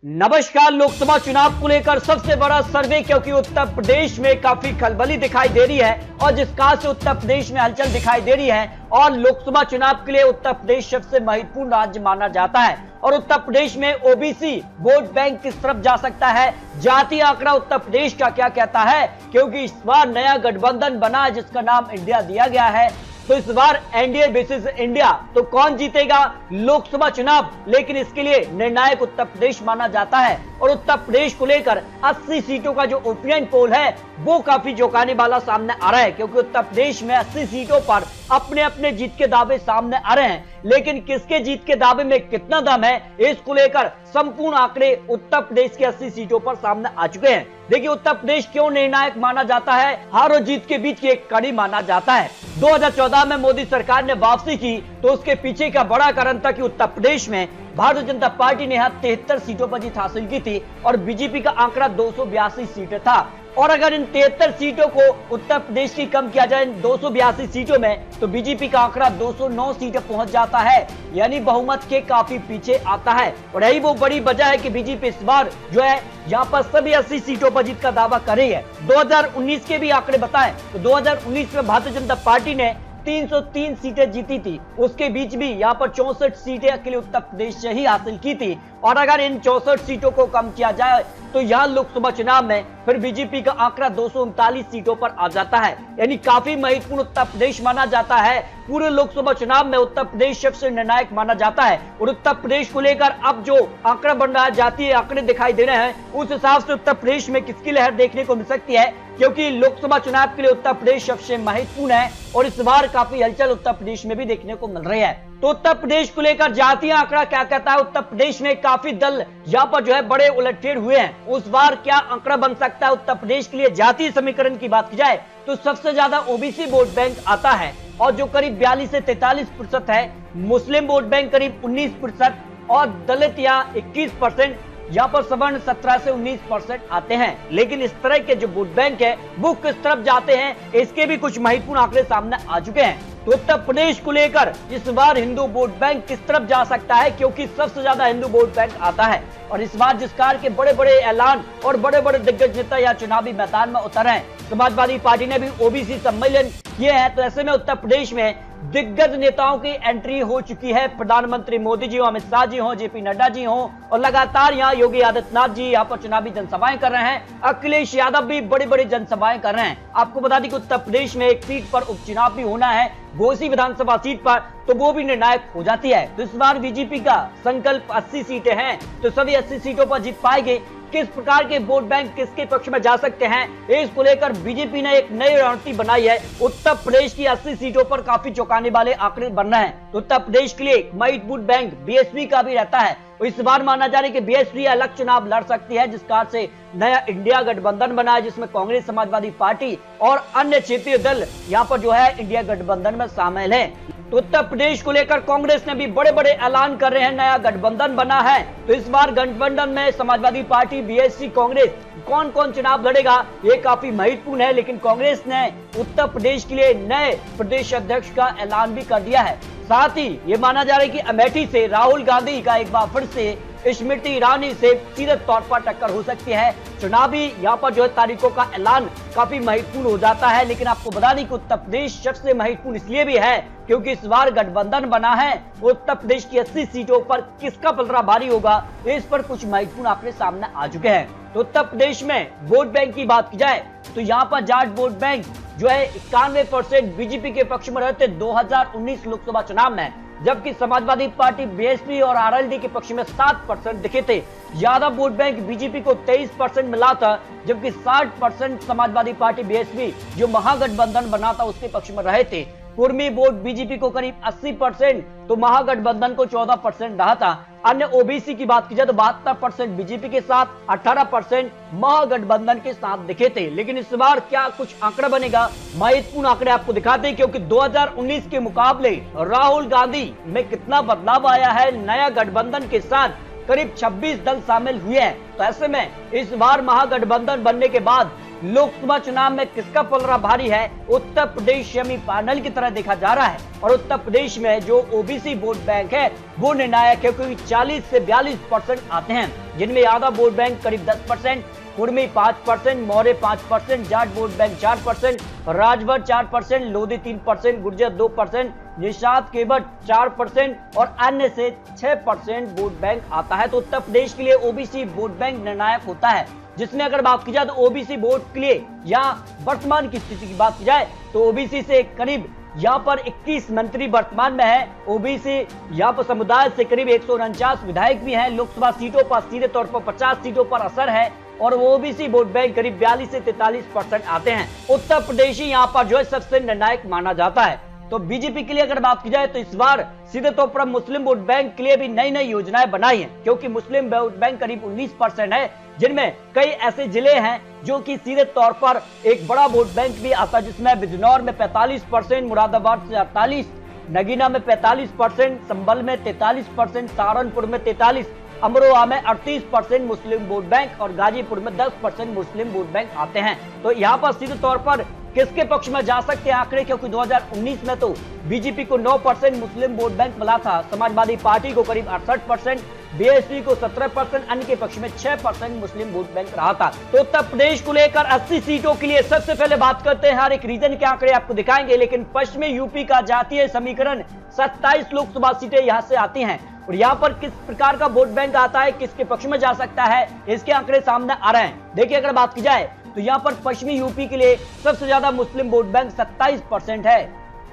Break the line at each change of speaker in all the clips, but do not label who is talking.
नमस्कार। लोकसभा चुनाव को लेकर सबसे बड़ा सर्वे, क्योंकि उत्तर प्रदेश में काफी खलबली दिखाई दे रही है और जिस कहां से उत्तर प्रदेश में हलचल दिखाई दे रही है और लोकसभा चुनाव के लिए उत्तर प्रदेश सबसे महत्वपूर्ण राज्य माना जाता है और उत्तर प्रदेश में ओबीसी वोट बैंक किस तरफ जा सकता है, जातीय आंकड़ा उत्तर प्रदेश का क्या कहता है, क्योंकि इस बार नया गठबंधन बना है जिसका नाम इंडिया दिया गया है। तो इस बार एनडीए बेसिस इंडिया, तो कौन जीतेगा लोकसभा चुनाव, लेकिन इसके लिए निर्णायक उत्तर प्रदेश माना जाता है और उत्तर प्रदेश को लेकर 80 सीटों का जो ओपिनियन पोल है वो काफी चौंकाने वाला सामने आ रहा है, क्योंकि उत्तर प्रदेश में 80 सीटों पर अपने अपने जीत के दावे सामने आ रहे हैं, लेकिन किसके जीत के दावे में कितना दम है इसको लेकर संपूर्ण आंकड़े उत्तर प्रदेश की 80 सीटों पर सामने आ चुके हैं। देखिए, उत्तर प्रदेश क्यों निर्णायक माना जाता है, हार और जीत के बीच की एक कड़ी माना जाता है। 2014 में मोदी सरकार ने वापसी की तो उसके पीछे का बड़ा कारण था कि उत्तर प्रदेश में भारतीय जनता पार्टी ने यहाँ 73 सीटों पर जीत हासिल की थी और बीजेपी का आंकड़ा 282 सीटें था। और अगर इन 73 सीटों को उत्तर प्रदेश की कम किया जाए 282 सीटों में, तो बीजेपी का आंकड़ा 209 सीटें पहुंच जाता है, यानी बहुमत के काफी पीछे आता है। और यही वो बड़ी वजह है कि बीजेपी इस बार जो है यहाँ पर सभी 80 सीटों पर जीत का दावा कर रही है। 2019 के भी आंकड़े बताएं तो 2019 में भारतीय जनता पार्टी ने 303 सीटें जीती थी, उसके बीच भी यहाँ पर 64 सीटें अकेले उत्तर प्रदेश से ही हासिल की थी। और अगर इन 64 सीटों को कम किया जाए तो यहाँ लोकसभा चुनाव में फिर बीजेपी का आंकड़ा 239 सीटों पर आ जाता है, यानी काफी महत्वपूर्ण उत्तर प्रदेश माना जाता है। पूरे लोकसभा चुनाव में उत्तर प्रदेश सबसे निर्णायक माना जाता है और उत्तर प्रदेश को लेकर अब जो आंकड़ा बन रहा है, जातीय आंकड़े दिखाई दे रहे हैं, उस हिसाब से उत्तर प्रदेश में किसकी लहर देखने को मिल सकती है, क्योंकि लोकसभा चुनाव के लिए उत्तर प्रदेश सबसे महत्वपूर्ण है और इस बार काफी हलचल उत्तर प्रदेश में भी देखने को मिल रही है। तो उत्तर प्रदेश को लेकर जातीय आंकड़ा क्या कहता है, उत्तर प्रदेश में काफी दल यहाँ पर जो है बड़े उलटफेर हुए हैं, उस बार क्या आंकड़ा बन सकता है उत्तर प्रदेश के लिए। जातीय समीकरण की बात की जाए तो सबसे ज्यादा ओबीसी वोट बैंक आता है और जो करीब 42 से 43% है, मुस्लिम वोट बैंक करीब 19% और दलित यहाँ 21%, यहाँ पर सवर्ण 17 से 19% आते हैं। लेकिन इस तरह के जो वोट बैंक है वो किस तरफ जाते हैं, इसके भी कुछ महत्वपूर्ण आंकड़े सामने आ चुके हैं। तो उत्तर प्रदेश को लेकर इस बार हिंदू वोट बैंक किस तरफ जा सकता है, क्योंकि सबसे ज्यादा हिंदू वोट बैंक आता है और इस बार जिस कार के बड़े बड़े ऐलान और बड़े बड़े दिग्गज नेता या चुनावी मैदान में उतर हैं, समाजवादी पार्टी ने भी ओबीसी सम्मेलन किए हैं, तो ऐसे में उत्तर प्रदेश में दिग्गज नेताओं की एंट्री हो चुकी है। प्रधानमंत्री मोदी जी हो, अमित शाह जी हो, जेपी नड्डा जी हो और लगातार यहाँ योगी आदित्यनाथ जी यहाँ पर चुनावी जनसभाएं कर रहे हैं। अखिलेश यादव भी बड़ी बड़ी जनसभाएं कर रहे हैं। आपको बता दें कि उत्तर प्रदेश में एक सीट पर उपचुनाव भी होना है, घोसी विधानसभा सीट पर, तो वो भी निर्णायक हो जाती है। तो इस बार बीजेपी का संकल्प 80 सीटें हैं, तो सभी 80 सीटों पर जीत पाएंगे। किस प्रकार के वोट बैंक किसके पक्ष में जा सकते हैं, इसको लेकर बीजेपी ने एक नई रणनीति बनाई है। उत्तर प्रदेश की 80 सीटों पर काफी चौंकाने वाले आंकड़े बन रहे हैं। तो उत्तर प्रदेश के लिए महत्वपूर्ण वोट बैंक बीएसपी का भी रहता है। इस बार माना जा रहा है कि बीएसपी अलग चुनाव लड़ सकती है, जिस कार से नया इंडिया गठबंधन बना है, जिसमें कांग्रेस, समाजवादी पार्टी और अन्य क्षेत्रीय दल यहाँ पर जो है इंडिया गठबंधन में शामिल है। तो उत्तर प्रदेश को लेकर कांग्रेस ने भी बड़े बड़े ऐलान कर रहे हैं, नया गठबंधन बना है। तो इस बार गठबंधन में समाजवादी पार्टी, बीएसपी, कांग्रेस कौन कौन चुनाव लड़ेगा ये काफी महत्वपूर्ण है। लेकिन कांग्रेस ने उत्तर प्रदेश के लिए नए प्रदेश अध्यक्ष का ऐलान भी कर दिया है। साथ ही ये माना जा रहा है कि अमेठी से राहुल गांधी का एक बार फिर से स्मृति ईरानी से सीधे तौर पर टक्कर हो सकती है। चुनावी यहाँ पर जो है तारीखों का ऐलान काफी महत्वपूर्ण हो जाता है। लेकिन आपको बता दें कि उत्तर प्रदेश सबसे महत्वपूर्ण इसलिए भी है क्योंकि इस बार गठबंधन बना है। उत्तर प्रदेश की 80 सीटों पर किसका पलड़ा भारी होगा, इस पर कुछ महत्वपूर्ण आंकड़े सामने आ चुके हैं। तो उत्तर प्रदेश में वोट बैंक की बात की जाए तो यहाँ पर जाट वोट बैंक जो है 91% बीजेपी के पक्ष में रहते 2019 लोकसभा चुनाव में, जबकि समाजवादी पार्टी, बीएसपी और आरएलडी के पक्ष में 7% दिखे थे। यादव वोट बैंक बीजेपी को 23% मिला था, जबकि 60% समाजवादी पार्टी, बीएसपी जो महागठबंधन बना था उसके पक्ष में रहे थे। कुर्मी वोट बीजेपी को करीब 80%, तो महागठबंधन को 14% रहा था। अन्य ओबीसी की बात की जाए तो 72% बीजेपी के साथ, 18% महागठबंधन के साथ दिखे थे। लेकिन इस बार क्या कुछ आंकड़ा बनेगा, महत्वपूर्ण आंकड़े आपको दिखाते हैं, क्योंकि 2019 के मुकाबले राहुल गांधी में कितना बदलाव आया है। नया गठबंधन के साथ करीब 26 दल शामिल हुए हैं। तो ऐसे में इस बार महागठबंधन बनने के बाद लोकसभा चुनाव में किसका पलड़ा भारी है, उत्तर प्रदेश सेमीफाइनल की तरह देखा जा रहा है। और उत्तर प्रदेश में जो ओबीसी वोट बैंक है वो निर्णायक है, क्योंकि 40 से 42% आते हैं, जिनमें यादव वोट बैंक करीब 10%, कुर्मी 5%, मौर्य 5%, जाट वोट बैंक 4%, राजभर 4%, लोधी 3%, गुर्जर 2%, निषाद केवल 4% और अन्य से 6% वोट बैंक आता है। तो उत्तर प्रदेश के लिए ओबीसी वोट बैंक निर्णायक होता है, जिसमें अगर बात की जाए तो ओबीसी वोट के लिए यहाँ वर्तमान की स्थिति की बात की जाए तो ओबीसी से करीब यहाँ पर 21 मंत्री वर्तमान में है। ओबीसी यहाँ पर समुदाय से करीब 149 विधायक भी हैं। लोकसभा सीटों पर सीधे तौर पर 50 सीटों पर असर है और वो ओबीसी वोट बैंक करीब 42 से 43% आते हैं। उत्तर प्रदेश ही यहाँ पर जो है सबसे निर्णायक माना जाता है। तो बीजेपी के लिए अगर बात की जाए तो इस बार सीधे तौर पर मुस्लिम वोट बैंक के लिए भी नई नई योजनाएं बनाई हैं, क्योंकि मुस्लिम वोट बैंक करीब 19% है, जिनमें कई ऐसे जिले हैं जो कि सीधे तौर पर एक बड़ा वोट बैंक भी आता है, जिसमें बिजनौर में 45%, मुरादाबाद से 48%, नगीना में 45%, संभल में 43%, सहारनपुर में 43%, अमरोहा में 38% मुस्लिम वोट बैंक और गाजीपुर में 10% मुस्लिम वोट बैंक आते हैं। तो यहाँ पर सीधे तौर पर किसके पक्ष में जा सकते हैं आंकड़े, क्योंकि 2019 में तो बीजेपी को 9% मुस्लिम वोट बैंक मिला था, समाजवादी पार्टी को करीब 68%, बीएसपी को 17%, अन्य के पक्ष में 6% मुस्लिम वोट बैंक रहा था। तो उत्तर प्रदेश को लेकर 80 सीटों के लिए सबसे पहले बात करते हैं, हर एक रीजन के आंकड़े आपको दिखाएंगे, लेकिन पश्चिमी यूपी का जातीय समीकरण 27 लोकसभा सीटें यहाँ से आती हैं और यहाँ पर किस प्रकार का वोट बैंक आता है, किसके पक्ष में जा सकता है, इसके आंकड़े सामने आ रहे हैं। देखिए अगर बात की जाए तो यहाँ पर पश्चिमी यूपी के लिए सबसे ज्यादा मुस्लिम वोट बैंक 27% है,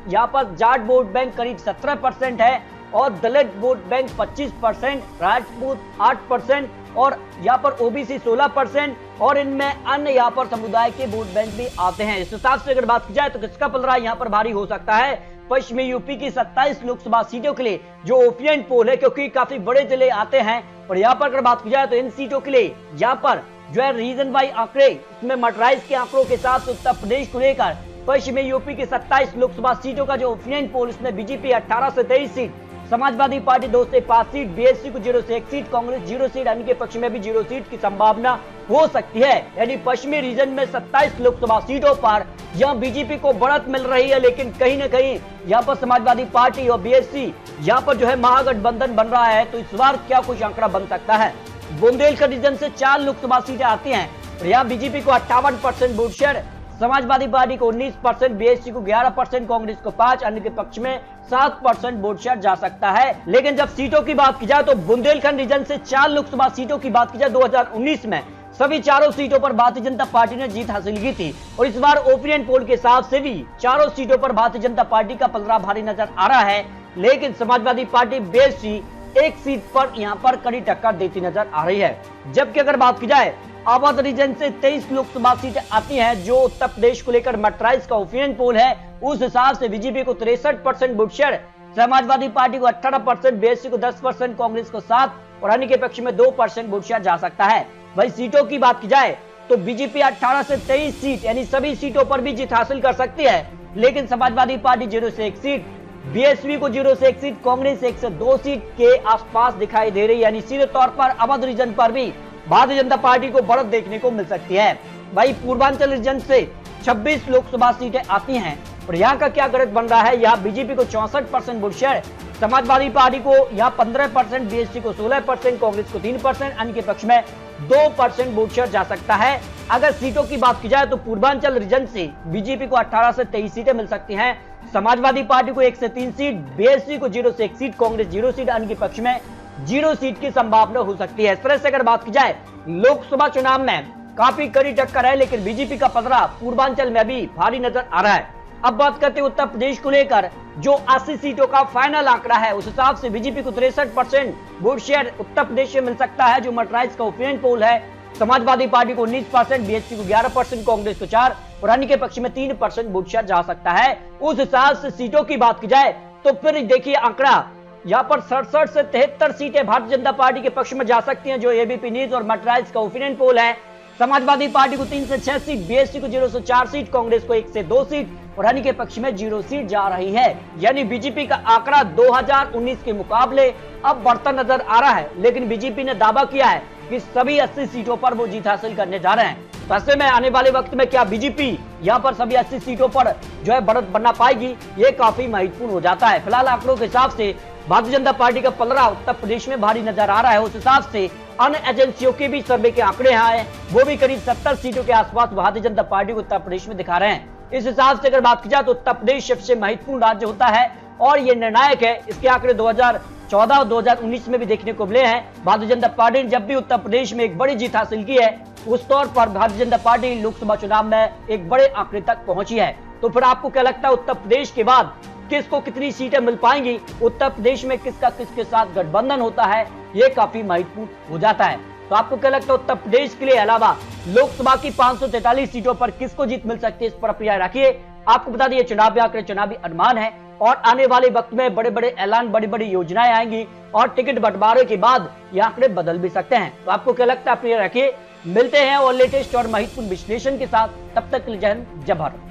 यहाँ पर जाट वोट बैंक करीब 17% है और दलित वोट बैंक 25%, राजपूत 8% और यहाँ पर ओबीसी 16% और इनमें अन्य यहाँ पर समुदाय के वोट बैंक भी आते हैं। इस हिसाब से अगर बात की जाए तो किसका पलड़ा यहाँ पर भारी हो सकता है, पश्चिमी यूपी की 27 लोकसभा सीटों के लिए जो ओपिनियन पोल है, क्योंकि काफी बड़े जिले आते हैं और यहाँ पर अगर बात की जाए तो इन सीटों के लिए यहाँ पर जो है रीजन वाइज आंकड़े, इसमें मर्डराइज के आंकड़ों के साथ उत्तर प्रदेश को लेकर पश्चिमी यूपी की 27 लोकसभा सीटों का जो ओपिनियन पोल, इसमें बीजेपी 18 से 23 सीट, समाजवादी पार्टी 2 से 5 सीट, बीएसपी को 0 से 1 सीट, कांग्रेस 0 सीट, अन्य के पक्ष में भी 0 सीट की संभावना हो सकती है। यानी पश्चिमी रीजन में 27 लोकसभा सीटों पर यहां बीजेपी को बढ़त मिल रही है, लेकिन कहीं न कहीं यहां पर समाजवादी पार्टी और बीएसपी यहां पर जो है महागठबंधन बन रहा है। तो इस बार क्या कुछ आंकड़ा बन सकता है। बुंदेलखंड रीजन से 4 लोकसभा सीटें आती हैं और यहाँ बीजेपी को 58% वोट शेयर, समाजवादी पार्टी को 19%, बीएसपी को 11%, कांग्रेस को 5%, अन्य के पक्ष में 7% वोट शेयर जा सकता है। लेकिन जब सीटों की बात की जाए तो बुंदेलखंड रीजन से 4 लोकसभा सीटों की बात की जाए 2019 में सभी चारों सीटों पर भारतीय जनता पार्टी ने जीत हासिल की थी और इस बार ओपिनियन पोल के हिसाब से भी चारों सीटों पर भारतीय जनता पार्टी का पलड़ा भारी नजर आ रहा है। लेकिन समाजवादी पार्टी बीएसपी एक सीट पर यहां पर कड़ी टक्कर देती नजर आ रही है। जबकि अगर बात की जाए अवध रीजन से 23 लोकसभा सीटें आती हैं, जो उत्तर प्रदेश को लेकर मर्डराइज का ओपिनियन पोल है, उस हिसाब से बीजेपी को 63% वोट शेयर, समाजवादी पार्टी को 18%, बीएसपी को 10%, कांग्रेस को 7% और अन्य के पक्ष में 2% वोट शेयर जा सकता है। वही सीटों की बात की जाए तो बीजेपी 18 से 23 सीट यानी सभी सीटों पर भी जीत हासिल कर सकती है, लेकिन समाजवादी पार्टी 0 से 1 सीट, बीएसपी को 0 से 1 सीट, कांग्रेस 1 से 2 सीट के आसपास दिखाई दे रही है। यानी सीधे तौर पर अवध रीजन पर भी भारतीय जनता पार्टी को बढ़त देखने को मिल सकती है। वही पूर्वांचल रीजन से 26 लोकसभा सीटें आती हैं और यहाँ का क्या गणित बन रहा है, यहाँ बीजेपी को 64% वोट शेयर, समाजवादी पार्टी को यहाँ 15%, बीएसपी को 16%, कांग्रेस को 3%, अन्य के पक्ष में 2% वोट शेयर जा सकता है। अगर सीटों की बात की जाए तो पूर्वांचल रीजन से बीजेपी को 18 से 23 सीटें मिल सकती हैं, समाजवादी पार्टी को 1 से 3 सीट, बीएसपी को 0 से 1 सीट, कांग्रेस 0 सीट, अन्य के पक्ष में 0 सीट की संभावना हो सकती है। इस तरह से अगर बात की जाए लोकसभा चुनाव में काफी कड़ी टक्कर है, लेकिन बीजेपी का पलड़ा पूर्वांचल में भी भारी नजर आ रहा है। अब बात करते हैं उत्तर प्रदेश को लेकर जो 80 सीटों का फाइनल आंकड़ा है, उस हिसाब से बीजेपी को 63% वोट शेयर उत्तर प्रदेश से मिल सकता है, जो मर्डराइज का ओपिनियन पोल है। समाजवादी पार्टी को 19%, बीएसपी को 11%, कांग्रेस को 4% और अन्य के पक्ष में 3% वोट शेयर जा सकता है। उस हिसाब से सीटों की बात की जाए तो फिर देखिए आंकड़ा यहाँ पर 67 से 73 सीटें भारतीय जनता पार्टी के पक्ष में जा सकती हैं, जो एबीपी न्यूज और मर्डराइज का ओपिनियन पोल है। समाजवादी पार्टी को 3 से 6 सीट, बीएसपी को 0 से 4 सीट, कांग्रेस को 1 से 2 सीट और अन्य के पक्ष में 0 सीट जा रही है। यानी बीजेपी का आंकड़ा 2019 के मुकाबले अब बढ़ता नजर आ रहा है, लेकिन बीजेपी ने दावा किया है कि सभी 80 सीटों पर वो जीत हासिल करने जा रहे हैं। तो ऐसे में आने वाले वक्त में क्या बीजेपी यहां पर सभी 80 सीटों पर जो है बढ़त बनना पाएगी, ये काफी महत्वपूर्ण हो जाता है। फिलहाल आंकड़ों के हिसाब से भारतीय जनता पार्टी का पलड़ा उत्तर प्रदेश में भारी नजर आ रहा है। उस हिसाब से अन्य एजेंसियों के भी सर्वे के आंकड़े आए, वो भी करीब 70 सीटों के आसपास भारतीय जनता पार्टी को उत्तर प्रदेश में दिखा रहे हैं। इस हिसाब से अगर बात की जाए तो उत्तर प्रदेश सबसे महत्वपूर्ण राज्य होता है और ये निर्णायक है। इसके आंकड़े 2014 और 2019 में भी देखने को मिले हैं। भारतीय जनता पार्टी ने जब भी उत्तर प्रदेश में एक बड़ी जीत हासिल की है, उस तौर पर भारतीय जनता पार्टी लोकसभा चुनाव में एक बड़े आंकड़े तक पहुंची है। तो फिर आपको क्या लगता है उत्तर प्रदेश के बाद किसको कितनी सीटें मिल पाएंगी, उत्तर प्रदेश में किसका किसके साथ गठबंधन होता है, ये काफी महत्वपूर्ण हो जाता है। तो आपको क्या लगता है उत्तर प्रदेश के लिए अलावा लोकसभा की 543 सीटों पर किसको जीत मिल सकती है, इस पर अपनी राय रखिए। आपको बता दिए चुनावी आंकड़े चुनावी अनुमान है और आने वाले वक्त में बड़े बड़े ऐलान, बड़ी बड़ी योजनाएं आएंगी और टिकट बंटवारे के बाद ये आंकड़े बदल भी सकते हैं। तो आपको क्या लगता है अपनी राय रखिए। मिलते हैं और लेटेस्ट और महत्वपूर्ण विश्लेषण के साथ, तब तक के लिए जय हिंद, जय भारत।